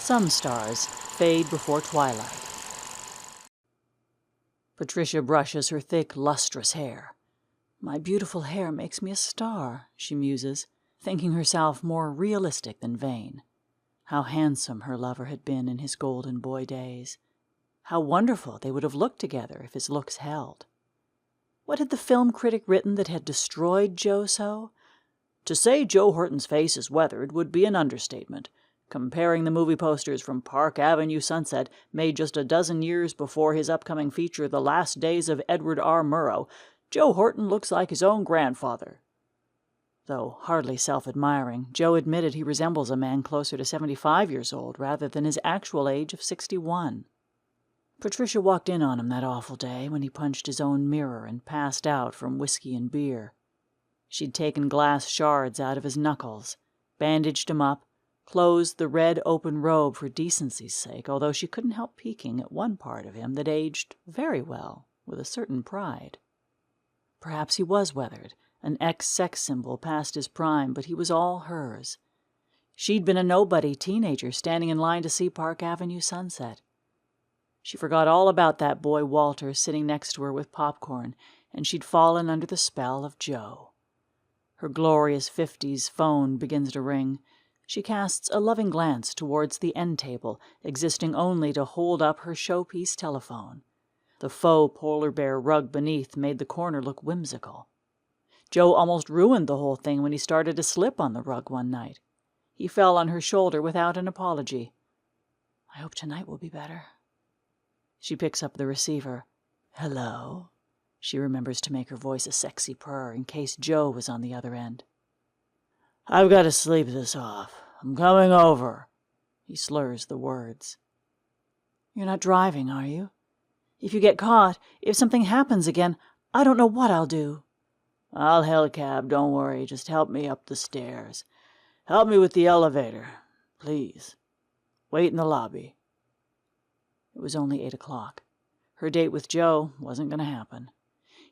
Some stars fade before twilight. Patricia brushes her thick, lustrous hair. My beautiful hair makes me a star, she muses, thinking herself more realistic than vain. How handsome her lover had been in his golden boy days. How wonderful they would have looked together if his looks held. What had the film critic written that had destroyed Joe so? To say Joe Horton's face is weathered would be an understatement. Comparing the movie posters from Park Avenue Sunset, made just a dozen years before his upcoming feature The Last Days of Edward R. Murrow, Joe Horton looks like his own grandfather. Though hardly self-admiring, Joe admitted he resembles a man closer to 75 years old rather than his actual age of 61. Patricia walked in on him that awful day when he punched his own mirror and passed out from whiskey and beer. She'd taken glass shards out of his knuckles, bandaged him up, closed the red open robe for decency's sake, although she couldn't help peeking at one part of him that aged very well, with a certain pride. Perhaps he was weathered, an ex-sex symbol past his prime, but he was all hers. She'd been a nobody teenager standing in line to see Park Avenue Sunset. She forgot all about that boy Walter sitting next to her with popcorn, and she'd fallen under the spell of Joe. Her glorious 50s phone begins to ring. She casts a loving glance towards the end table, existing only to hold up her showpiece telephone. The faux polar bear rug beneath made the corner look whimsical. Joe almost ruined the whole thing when he started to slip on the rug one night. He fell on her shoulder without an apology. I hope tonight will be better. She picks up the receiver. Hello? She remembers to make her voice a sexy purr in case Joe was on the other end. I've got to sleep this off. I'm coming over. He slurs the words. You're not driving, are you? If you get caught, if something happens again, I don't know what I'll do. I'll hail a cab, don't worry. Just help me up the stairs. Help me with the elevator, please. Wait in the lobby. It was only 8 o'clock. Her date with Joe wasn't going to happen.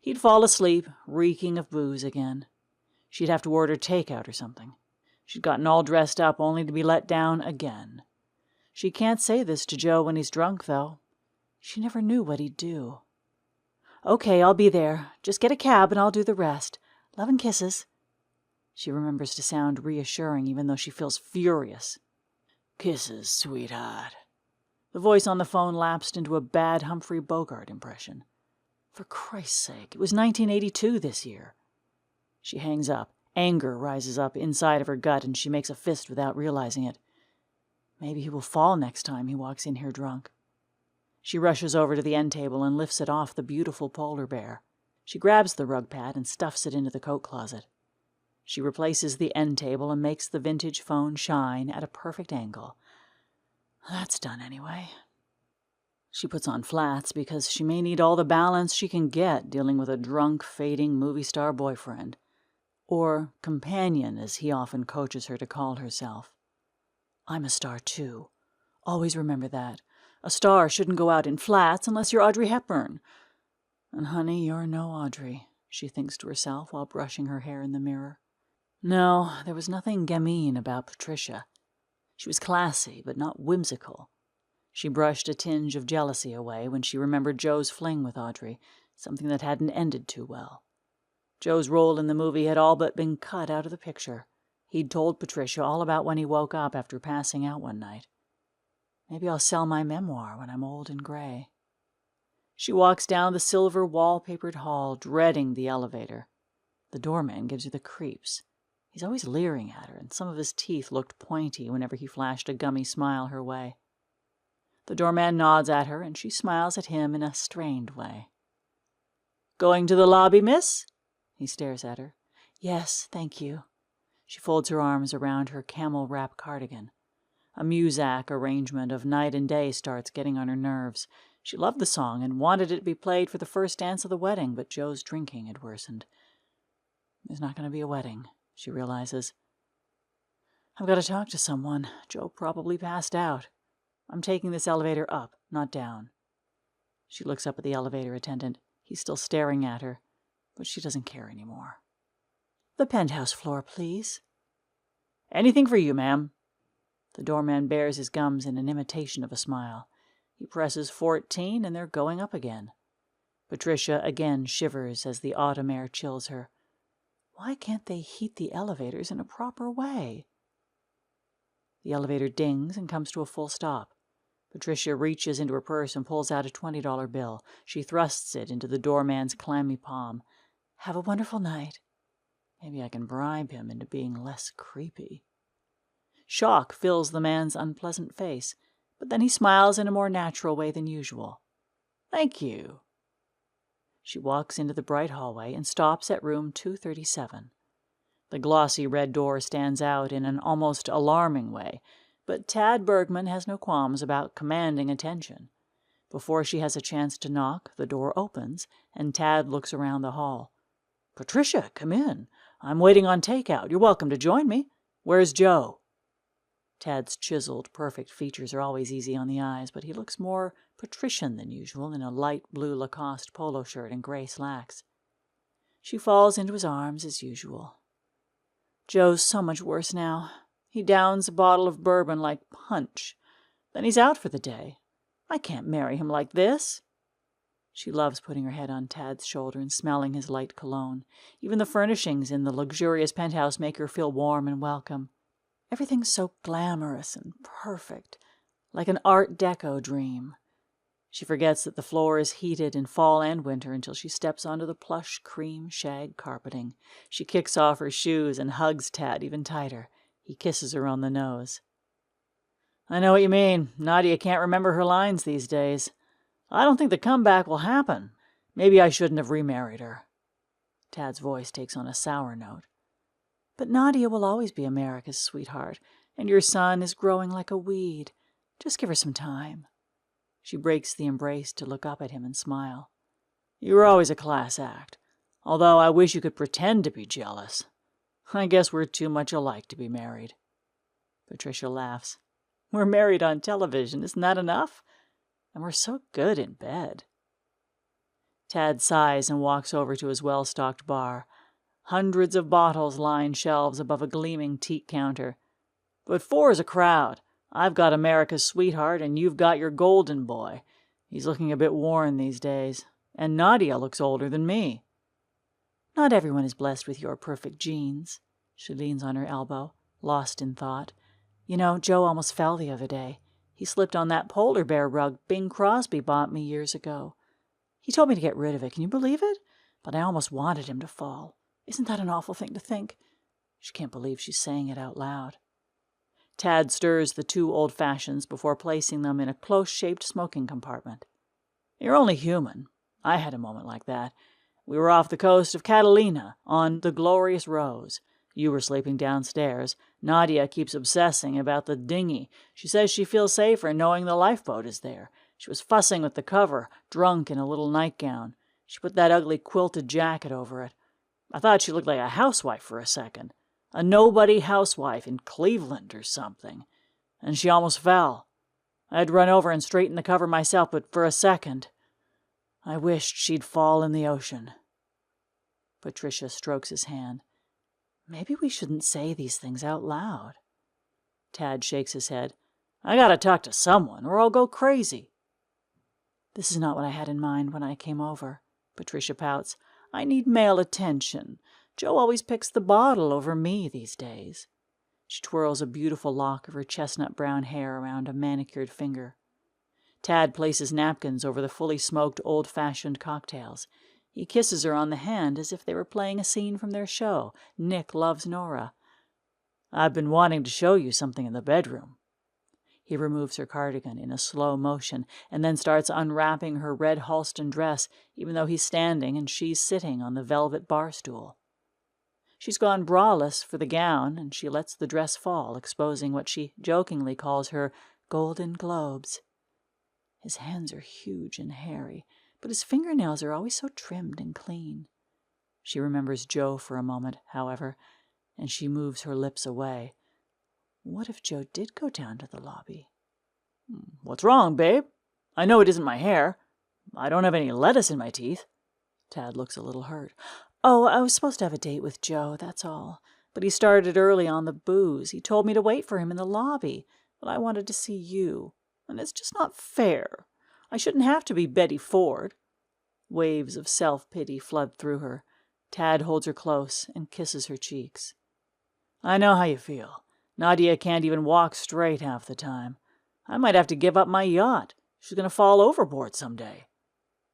He'd fall asleep, reeking of booze again. She'd have to order takeout or something. She'd gotten all dressed up only to be let down again. She can't say this to Joe when he's drunk, though. She never knew what he'd do. Okay, I'll be there. Just get a cab and I'll do the rest. Love and kisses. She remembers to sound reassuring even though she feels furious. Kisses, sweetheart. The voice on the phone lapsed into a bad Humphrey Bogart impression. For Christ's sake, it was 1982 this year. She hangs up. Anger rises up inside of her gut and she makes a fist without realizing it. Maybe he will fall next time he walks in here drunk. She rushes over to the end table and lifts it off the beautiful polar bear. She grabs the rug pad and stuffs it into the coat closet. She replaces the end table and makes the vintage phone shine at a perfect angle. That's done anyway. She puts on flats because she may need all the balance she can get dealing with a drunk, fading movie star boyfriend. Or companion, as he often coaches her to call herself. I'm a star, too. Always remember that. A star shouldn't go out in flats unless you're Audrey Hepburn. And, honey, you're no Audrey, she thinks to herself while brushing her hair in the mirror. No, there was nothing gamine about Patricia. She was classy, but not whimsical. She brushed a tinge of jealousy away when she remembered Joe's fling with Audrey, something that hadn't ended too well. Joe's role in the movie had all but been cut out of the picture. He'd told Patricia all about when he woke up after passing out one night. Maybe I'll sell my memoir when I'm old and gray. She walks down the silver wallpapered hall, dreading the elevator. The doorman gives her the creeps. He's always leering at her, and some of his teeth looked pointy whenever he flashed a gummy smile her way. The doorman nods at her, and she smiles at him in a strained way. Going to the lobby, miss? He stares at her. Yes, thank you. She folds her arms around her camel-wrap cardigan. A Muzak arrangement of Night and Day starts getting on her nerves. She loved the song and wanted it to be played for the first dance of the wedding, but Joe's drinking had worsened. There's not going to be a wedding, she realizes. I've got to talk to someone. Joe probably passed out. I'm taking this elevator up, not down. She looks up at the elevator attendant. He's still staring at her, but she doesn't care anymore. The penthouse floor, please. Anything for you, ma'am. The doorman bares his gums in an imitation of a smile. He presses 14, and they're going up again. Patricia again shivers as the autumn air chills her. Why can't they heat the elevators in a proper way? The elevator dings and comes to a full stop. Patricia reaches into her purse and pulls out a $20 bill. She thrusts it into the doorman's clammy palm. Have a wonderful night. Maybe I can bribe him into being less creepy. Shock fills the man's unpleasant face, but then he smiles in a more natural way than usual. Thank you. She walks into the bright hallway and stops at room 237. The glossy red door stands out in an almost alarming way, but Tad Bergman has no qualms about commanding attention. Before she has a chance to knock, the door opens, and Tad looks around the hall. Patricia, come in. I'm waiting on takeout. You're welcome to join me. Where's Joe? Tad's chiseled, perfect features are always easy on the eyes, but he looks more patrician than usual in a light blue Lacoste polo shirt and gray slacks. She falls into his arms as usual. Joe's so much worse now. He downs a bottle of bourbon like punch. Then he's out for the day. I can't marry him like this. She loves putting her head on Tad's shoulder and smelling his light cologne. Even the furnishings in the luxurious penthouse make her feel warm and welcome. Everything's so glamorous and perfect, like an Art Deco dream. She forgets that the floor is heated in fall and winter until she steps onto the plush cream shag carpeting. She kicks off her shoes and hugs Tad even tighter. He kisses her on the nose. I know what you mean. Nadia can't remember her lines these days. I don't think the comeback will happen. Maybe I shouldn't have remarried her. Tad's voice takes on a sour note. But Nadia will always be America's sweetheart, and your son is growing like a weed. Just give her some time. She breaks the embrace to look up at him and smile. You were always a class act, although I wish you could pretend to be jealous. I guess we're too much alike to be married. Patricia laughs. We're married on television, isn't that enough? And we're so good in bed. Tad sighs and walks over to his well-stocked bar. Hundreds of bottles line shelves above a gleaming teak counter. But 4 is a crowd. I've got America's sweetheart, and you've got your golden boy. He's looking a bit worn these days. And Nadia looks older than me. Not everyone is blessed with your perfect genes. She leans on her elbow, lost in thought. You know, Joe almost fell the other day. He slipped on that polar bear rug Bing Crosby bought me years ago. He told me to get rid of it. Can you believe it? But I almost wanted him to fall. Isn't that an awful thing to think? She can't believe she's saying it out loud. Tad stirs the 2 old fashions before placing them in a close-shaped smoking compartment. You're only human. I had a moment like that. We were off the coast of Catalina on the Glorious Rose. You were sleeping downstairs. Nadia keeps obsessing about the dinghy. She says she feels safer knowing the lifeboat is there. She was fussing with the cover, drunk in a little nightgown. She put that ugly quilted jacket over it. I thought she looked like a housewife for a second. A nobody housewife in Cleveland or something. And she almost fell. I had to run over and straighten the cover myself, but for a second, I wished she'd fall in the ocean. Patricia strokes his hand. Maybe we shouldn't say these things out loud. Tad shakes his head. I gotta talk to someone, or I'll go crazy. This is not what I had in mind when I came over. Patricia pouts. I need male attention. Joe always picks the bottle over me these days. She twirls a beautiful lock of her chestnut brown hair around a manicured finger. Tad places napkins over the fully smoked old-fashioned cocktails. He kisses her on the hand as if they were playing a scene from their show, Nick Loves Nora. I've been wanting to show you something in the bedroom. He removes her cardigan in a slow motion and then starts unwrapping her red Halston dress, even though he's standing and she's sitting on the velvet bar stool. She's gone braless for the gown, and she lets the dress fall, exposing what she jokingly calls her golden globes. His hands are huge and hairy, but his fingernails are always so trimmed and clean. She remembers Joe for a moment, however, and she moves her lips away. What if Joe did go down to the lobby? What's wrong, babe? I know it isn't my hair. I don't have any lettuce in my teeth. Tad looks a little hurt. Oh, I was supposed to have a date with Joe, that's all. But he started early on the booze. He told me to wait for him in the lobby. but I wanted to see you, and it's just not fair. I shouldn't have to be Betty Ford." Waves of self-pity flood through her. Tad holds her close and kisses her cheeks. "I know how you feel. Nadia can't even walk straight half the time. I might have to give up my yacht. She's going to fall overboard someday."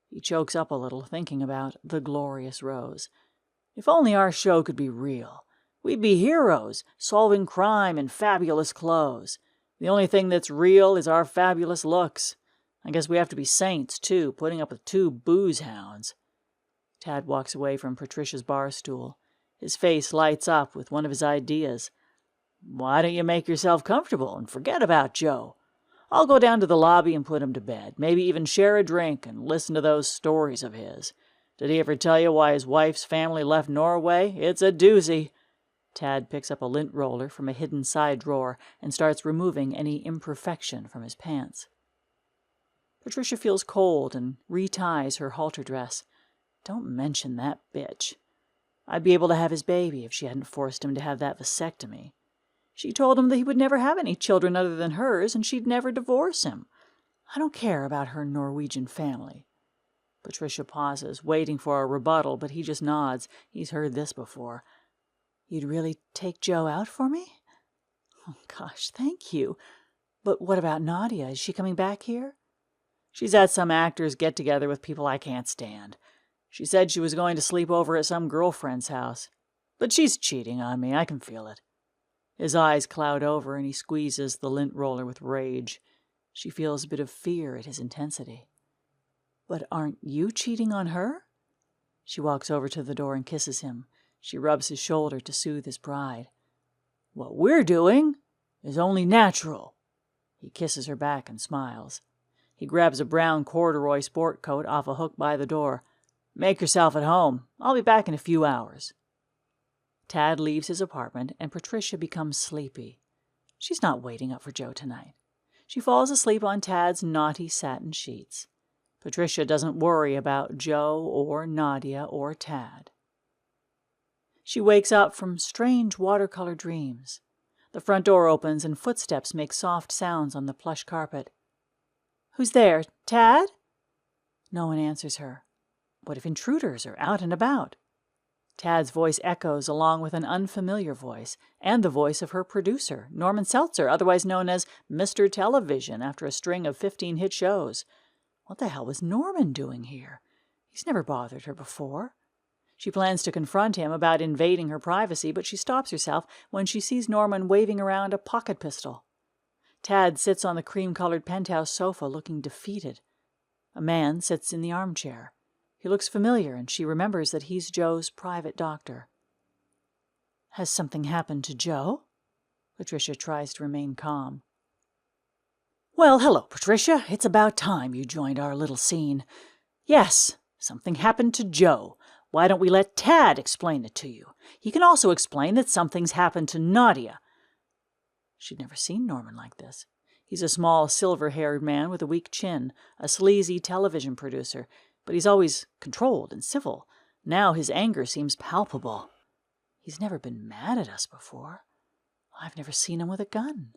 He chokes up a little, thinking about The Glorious Rose. If only our show could be real. We'd be heroes, solving crime in fabulous clothes. The only thing that's real is our fabulous looks. I guess we have to be saints, too, putting up with two booze hounds. Tad walks away from Patricia's bar stool. His face lights up with one of his ideas. "Why don't you make yourself comfortable and forget about Joe? I'll go down to the lobby and put him to bed, maybe even share a drink and listen to those stories of his. Did he ever tell you why his wife's family left Norway? It's a doozy." Tad picks up a lint roller from a hidden side drawer and starts removing any imperfection from his pants. Patricia feels cold and reties her halter dress. Don't mention that bitch. I'd be able to have his baby if she hadn't forced him to have that vasectomy. She told him that he would never have any children other than hers, and she'd never divorce him. I don't care about her Norwegian family. Patricia pauses, waiting for a rebuttal, but he just nods. He's heard this before. "You'd really take Joe out for me?" "Oh, gosh, thank you. But what about Nadia? Is she coming back here?" "She's at some actors' get-together with people I can't stand. She said she was going to sleep over at some girlfriend's house. But she's cheating on me, I can feel it." His eyes cloud over and he squeezes the lint roller with rage. She feels a bit of fear at his intensity. "But aren't you cheating on her?" She walks over to the door and kisses him. She rubs his shoulder to soothe his pride. "What we're doing is only natural." He kisses her back and smiles. He grabs a brown corduroy sport coat off a hook by the door. "Make yourself at home. I'll be back in a few hours." Tad leaves his apartment, and Patricia becomes sleepy. She's not waiting up for Joe tonight. She falls asleep on Tad's naughty satin sheets. Patricia doesn't worry about Joe or Nadia or Tad. She wakes up from strange watercolor dreams. The front door opens and footsteps make soft sounds on the plush carpet. "Who's there? Tad?" No one answers her. What if intruders are out and about? Tad's voice echoes along with an unfamiliar voice, and the voice of her producer, Norman Seltzer, otherwise known as Mr. Television, after a string of 15 hit shows. What the hell was Norman doing here? He's never bothered her before. She plans to confront him about invading her privacy, but she stops herself when she sees Norman waving around a pocket pistol. Tad sits on the cream-colored penthouse sofa looking defeated. A man sits in the armchair. He looks familiar, and she remembers that he's Joe's private doctor. "Has something happened to Joe?" Patricia tries to remain calm. "Well, hello, Patricia. It's about time you joined our little scene. Yes, something happened to Joe. Why don't we let Tad explain it to you? He can also explain that something's happened to Nadia." She'd never seen Norman like this. He's a small, silver-haired man with a weak chin, a sleazy television producer, but he's always controlled and civil. Now his anger seems palpable. He's never been mad at us before. I've never seen him with a gun.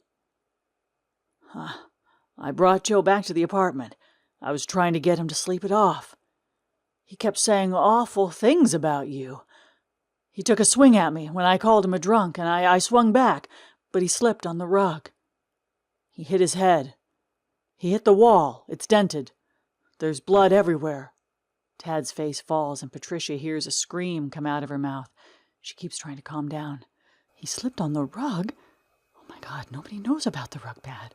I brought Joe back to the apartment. I was trying to get him to sleep it off. He kept saying awful things about you. He took a swing at me when I called him a drunk, and I swung back, but he slipped on the rug. He hit his head. He hit the wall. It's dented. There's blood everywhere." Tad's face falls, and Patricia hears a scream come out of her mouth. She keeps trying to calm down. "He slipped on the rug? Oh my God, nobody knows about the rug pad.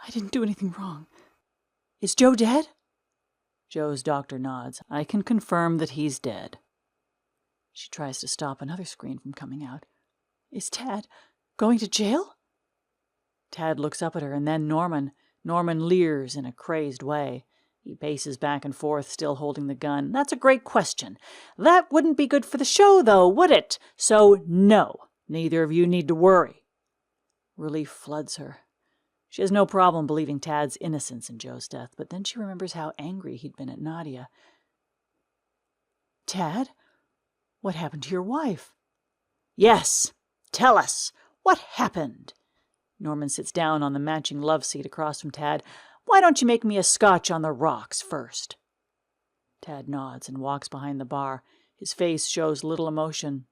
I didn't do anything wrong. Is Joe dead?" Joe's doctor nods. "I can confirm that he's dead." She tries to stop another scream from coming out. "Is Tad going to jail?" Tad looks up at her, and then Norman. Norman leers in a crazed way. He paces back and forth, still holding the gun. "That's a great question. That wouldn't be good for the show, though, would it? So, no, neither of you need to worry." Relief floods her. She has no problem believing Tad's innocence in Joe's death, but then she remembers how angry he'd been at Nadia. "Tad, what happened to your wife?" "Yes, tell us. What happened?" Norman sits down on the matching love seat across from Tad. "Why don't you make me a scotch on the rocks first?" Tad nods and walks behind the bar. His face shows little emotion.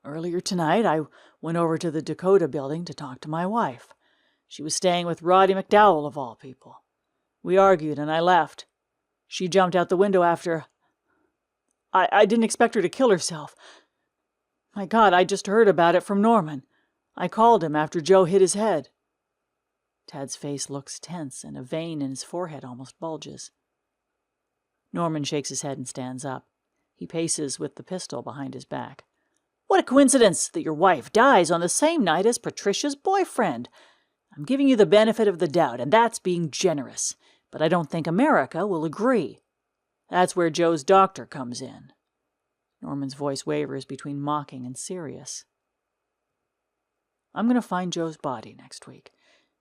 "Earlier tonight, I went over to the Dakota building to talk to my wife. She was staying with Roddy McDowell, of all people. We argued, and I left. She jumped out the window after... I didn't expect her to kill herself. My God, I just heard about it from Norman. I called him after Joe hit his head." Tad's face looks tense, and a vein in his forehead almost bulges. Norman shakes his head and stands up. He paces with the pistol behind his back. "What a coincidence that your wife dies on the same night as Patricia's boyfriend. I'm giving you the benefit of the doubt, and that's being generous. But I don't think America will agree. That's where Joe's doctor comes in." Norman's voice wavers between mocking and serious. "I'm going to find Joe's body next week.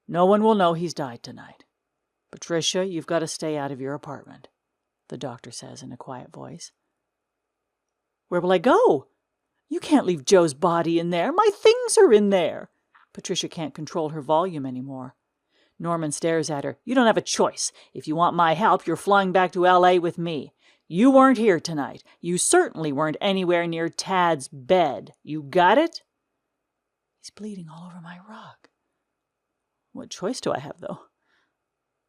No one will know he's died tonight. Patricia, you've got to stay out of your apartment," the doctor says in a quiet voice. "Where will I go? You can't leave Joe's body in there. My things are in there." Patricia can't control her volume anymore. Norman stares at her. "You don't have a choice. If you want my help, you're flying back to L.A. with me. You weren't here tonight. You certainly weren't anywhere near Tad's bed. You got it?" "He's bleeding all over my rug." "What choice do I have, though?"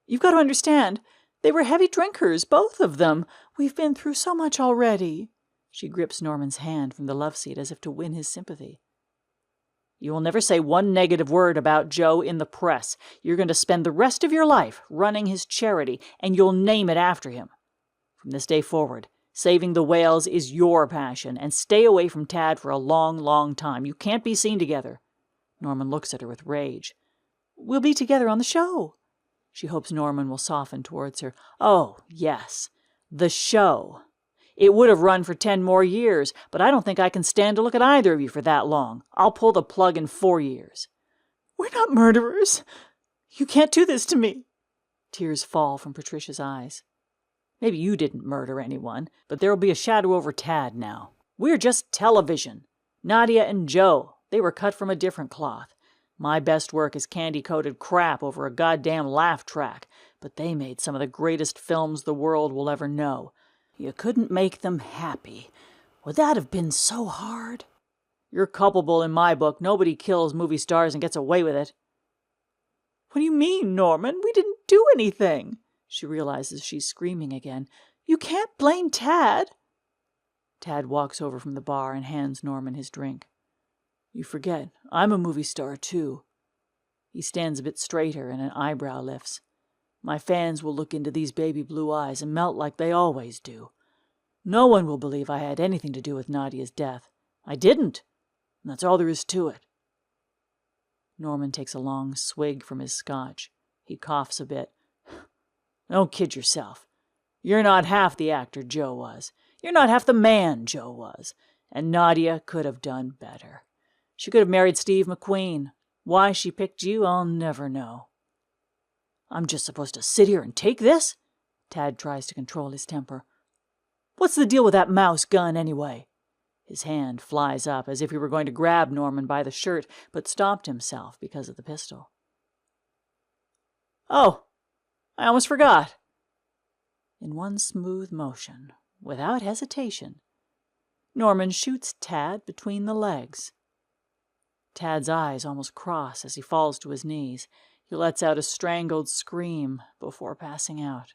"You've got to understand. They were heavy drinkers, both of them. We've been through so much already." She grips Norman's hand from the love seat as if to win his sympathy. "You will never say one negative word about Joe in the press. You're going to spend the rest of your life running his charity, and you'll name it after him. From this day forward, saving the whales is your passion, and stay away from Tad for a long, long time. You can't be seen together." Norman looks at her with rage. "We'll be together on the show." She hopes Norman will soften towards her. "Oh, yes, the show. It would have run for 10 more years, but I don't think I can stand to look at either of you for that long. I'll pull the plug in 4 years. "We're not murderers. You can't do this to me." Tears fall from Patricia's eyes. "Maybe you didn't murder anyone, but there'll be a shadow over Tad now. We're just television. Nadia and Joe, they were cut from a different cloth. My best work is candy-coated crap over a goddamn laugh track, but they made some of the greatest films the world will ever know. You couldn't make them happy. Would that have been so hard? You're culpable in my book. Nobody kills movie stars and gets away with it." "What do you mean, Norman? We didn't do anything." She realizes she's screaming again. "You can't blame Tad." Tad walks over from the bar and hands Norman his drink. "You forget, I'm a movie star, too." He stands a bit straighter and an eyebrow lifts. "My fans will look into these baby blue eyes and melt like they always do. No one will believe I had anything to do with Nadia's death. I didn't, and that's all there is to it." Norman takes a long swig from his scotch. He coughs a bit. "Don't kid yourself. You're not half the actor Joe was. You're not half the man Joe was. And Nadia could have done better. She could have married Steve McQueen. Why she picked you, I'll never know." "I'm just supposed to sit here and take this?" Tad tries to control his temper. "What's the deal with that mouse gun, anyway?" His hand flies up as if he were going to grab Norman by the shirt, but stopped himself because of the pistol. "Oh, I almost forgot." In one smooth motion, without hesitation, Norman shoots Tad between the legs. Tad's eyes almost cross as he falls to his knees. He lets out a strangled scream before passing out.